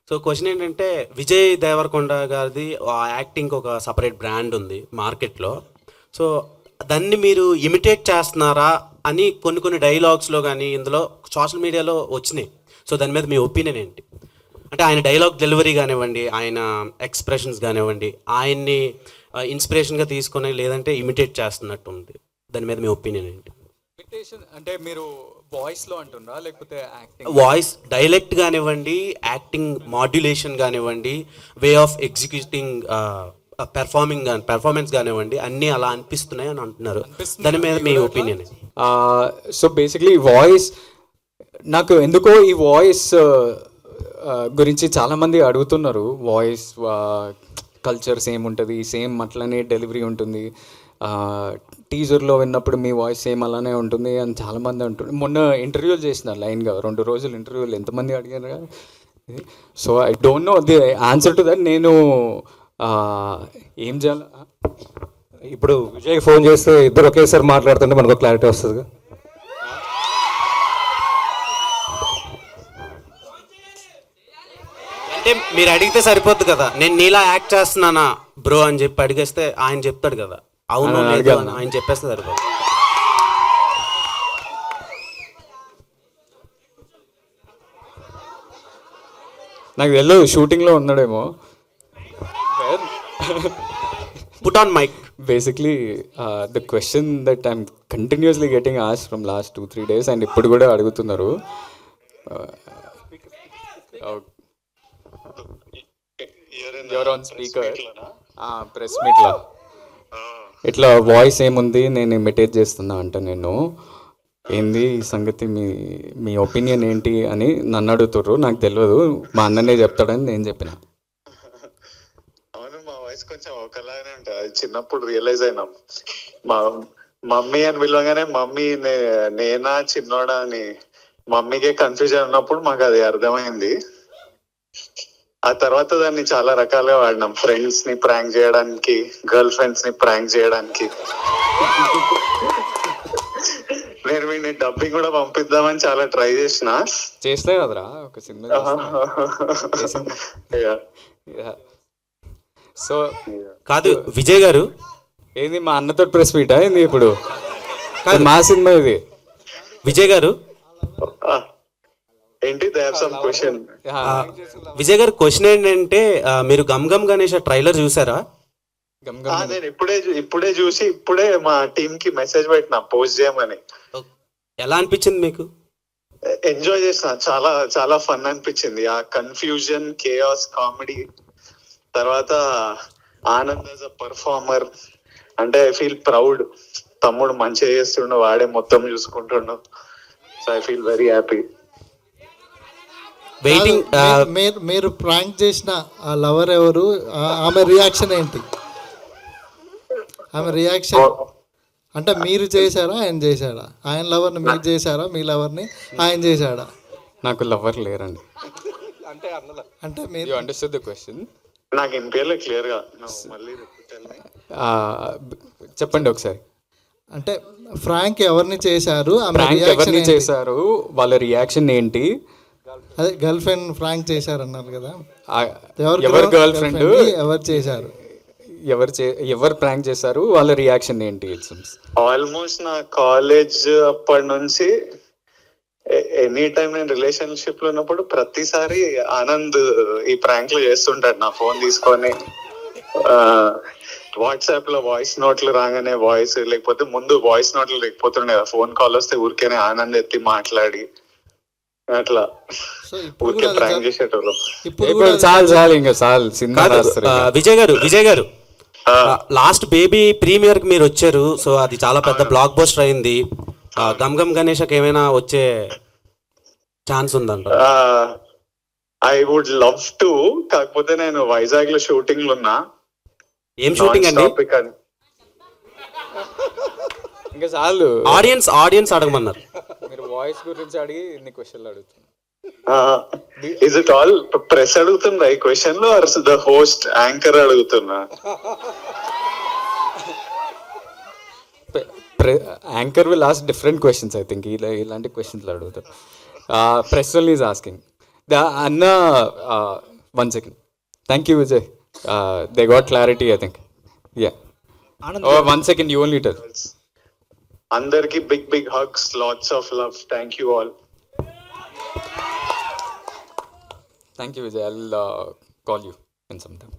So question ఏంటంటే విజయ్ దేవరకొండ గారిది ఆ యాక్టింగ్కి ఒక సపరేట్ బ్రాండ్ ఉంది మార్కెట్లో. సో దాన్ని మీరు ఇమిటేట్ చేస్తున్నారా అని కొన్ని కొన్ని డైలాగ్స్లో కానీ ఇందులో సోషల్ మీడియాలో వచ్చినాయి. సో దాని మీద మీ ఒపీనియన్ ఏంటి? అంటే ఆయన డైలాగ్ డెలివరీ కానివ్వండి, ఆయన ఎక్స్ప్రెషన్స్ కానివ్వండి, ఆయన్ని ఇన్స్పిరేషన్గా తీసుకొని లేదంటే ఇమిటేట్ చేస్తున్నట్టు ఉంది. దాని మీద మీ ఒపీనియన్ ఏంటి? ఇమిటేషన్ అంటే మీరు వాయిస్లో అంటున్నారా లేకపోతే యాక్టింగ్? వాయిస్ డైలెక్ట్ కానివ్వండి, యాక్టింగ్ మాడ్యులేషన్ కానివ్వండి, వే ఆఫ్ ఎగ్జిక్యూటింగ్ పెర్ఫార్మెన్స్ కానివ్వండి, అన్నీ అలా అనిపిస్తున్నాయి అని అంటున్నారు. దాని మీద మీ ఒపీనియన్? సో బేసిక్లీ వాయిస్, నాకు ఎందుకో ఈ వాయిస్ గురించి చాలామంది అడుగుతున్నారు. వాయిస్ కల్చర్ సేమ్ ఉంటుంది, సేమ్ అట్లనే డెలివరీ ఉంటుంది, టీజర్లో విన్నప్పుడు మీ వాయిస్ సేమ్ అలానే ఉంటుంది అని చాలామంది అంటున్నారు. మొన్న ఇంటర్వ్యూలు చేసిన లైన్గా 2 రోజులు ఇంటర్వ్యూలు ఎంతమంది అడిగారు కదా. So I don't know the answer to that. నేను ఏం చేయాలి ఇప్పుడు విజయ్ ఫోన్ చేస్తే ఇద్దరు ఒకేసారి మాట్లాడుతుంటే మనకు క్లారిటీ వస్తుంది. అంటే మీరు అడిగితే సరిపోద్ది కదా, నేను నీలా యాక్ట్ చేస్తున్నానా బ్రో అని చెప్పి అడిగేస్తే ఆయన చెప్తాడు కదా అవును లేదు అని ఆయన చెప్పేస్తే సరిపోదు. నాకు తెలియదు, షూటింగ్లో ఉన్నాడేమో. Put on mic. Basically the question that I'm continuously getting ఆస్ ఫ్రమ్ లాస్ట్ 2-3 డేస్ అండ్ ఇప్పుడు కూడా అడుగుతున్నారు. యువర్ ఆన్ స్పీకర్ ప్రెస్ మీట్లో ఇట్లా వాయిస్ ఏముంది నేను ఇమిటేట్ చేస్తున్నా అంట. నేను ఏంది ఈ సంగతి, మీ ఒపీనియన్ ఏంటి అని నన్ను అడుగుతుర్రు. నాకు తెలియదు, మా అన్ననే చెప్తాడని నేను చెప్పిన. అవును, మా వాయిస్ కొంచెం ఒకలాగానే ఉంటుంది. చిన్నప్పుడు రియలైజ్ అయినాం, మా మమ్మీ అని పిలవగానే మమ్మీ నేనా చిన్నోడా అని మమ్మీకే కన్ఫ్యూజన్ ఉన్నప్పుడు మాకు అది అర్థమైంది. ఆ తర్వాత దాన్ని చాలా రకాలుగా వాడినాం. ఫ్రెండ్స్ ని ప్రాంక్ చేయడానికి, గర్ల్ ఫ్రెండ్స్ ని ప్రాంక్ చేయడానికి. నేను వీడిని డబ్బింగ్ కూడా పంపిద్దామని చాలా ట్రై చేస్తే కదరా ఒక సినిమా. సో కాదు విజయ్ గారు, ఏంది మా అన్నతో ప్రెస్ మీటా ఏంది ఇప్పుడు? మా సినిమా ఇది. విజయ్ గారు ఏంటి క్వశ్చన్? విజయ్ గారు క్వశ్చన్ ఏంటంటే మీరు గమ్ గమ్ గణేష్ ట్రైలర్ చూసారా? నేను ఇప్పుడే చూసి ఇప్పుడే మా టీమ్ కి మెసేజ్ పెట్టినా పోస్ట్ చేయమని. ఎలా అనిపించింది మీకు? ఎంజాయ్ చేసిన, చాలా చాలా ఫన్ అనిపించింది. ఆ కన్ఫ్యూజన్, కేయాస్, కామెడీ, తర్వాత ఆనంద్ యాజ్ అ పర్ఫార్మర్. అంటే ఐ ఫీల్ ప్రౌడ్. తమ్ముడు మంచిగా చేస్తుండు, వాడే మొత్తం చూసుకుంటుండు. So I feel very happy. Waiting. మీరు ప్రాంక్ చేసిన ఆ లవర్ ఎవరు? ఆమె రియాక్షన్ ఏంటి? ఆమె రియాక్షన్ అంటే మీరు చేశారా ఆయన చేశాడా? ఆయన లవర్ని మీరు చేశారా? మీ లవర్ని ఆయన చేశాడా? నాకు లవర్ లేరండి. అంటే మీరు అండర్స్టాండ్ ద క్వశ్చన్? నాకు ఇంపేర్లే క్లియర్ గా మళ్ళీ చెప్పండి ఒకసారి. అంటే ఫ్రాంక్ ఎవరిని చేశారు? ఎవరిని చేశారు, వాళ్ళ రియాక్షన్ ఏంటి? అదే గర్ల్ ఫ్రెండ్ ఫ్రాంక్ చేశారన్నారు కదా, ఎవరు గర్ల్ ఫ్రెండ్, ఎవరు చేశారు, ఎవరు ప్రాంక్ చేశారు, వాళ్ళ రియాక్షన్ ఏంటి? ఆల్మోస్ట్ నా కాలేజ్ అప్పటి నుంచి ఎనీ టైం నేను రిలేషన్షిప్ లో ఉన్నప్పుడు ప్రతిసారి ఆనంద్ ఈ ప్రాంక్లు చేస్తుంటాడు. నా ఫోన్ తీసుకొని వాట్సాప్ లో వాయిస్ నోట్లు రాగానే వాయిస్, లేకపోతే ముందు వాయిస్ నోట్లు లేకపోతుండే కదా, ఫోన్ కాల్ వస్తే ఊరికేనే ఆనంద్ ఎత్తి మాట్లాడి అట్లా ఊరికే ప్రాంక్ చేసేటోళ్ళు. విజయ్ గారు లాస్ట్ బేబీ ప్రీమియర్ కి మీరు వచ్చారు. సో అది చాలా పెద్ద బ్లాక్ బస్టర్ అయింది. గమ్ గమ్ గణేష్కి ఏమైనా వచ్చే ఛాన్స్ ఉందంట? ఐ వుడ్ లవ్ టు, కాకపోతే నేను వైజాగ్ లో షూటింగ్ లో ఉన్నా. ఏం షూటింగ్ అండి? ఇంకా చాలు, ఆడియన్స్ అడగమన్నారు. మీరు వాయిస్ గురించి అడిగి ఇన్ని క్వశ్చన్లు అడుగుతున్నారు. ఇస్ ఇట్ ఆల్ ప్రెస్ అడుగుతుందా ఈ క్వశ్చన్ లో, ఆర్ ద హోస్ట్ యాంకర్ అడుగుతున్నా? Anchor will ask different questions. I think ఇలాంటి క్వశ్చన్లు అడుగుతారు. Press is asking. అన్న 1 second. Thank you, Vijay. They got clarity, I think. Yeah. Anand Oh, 1 second, you only tell. అందరికి big hugs, lots of love. Thank you all. Thank you, Vijay. I'll call you in some time.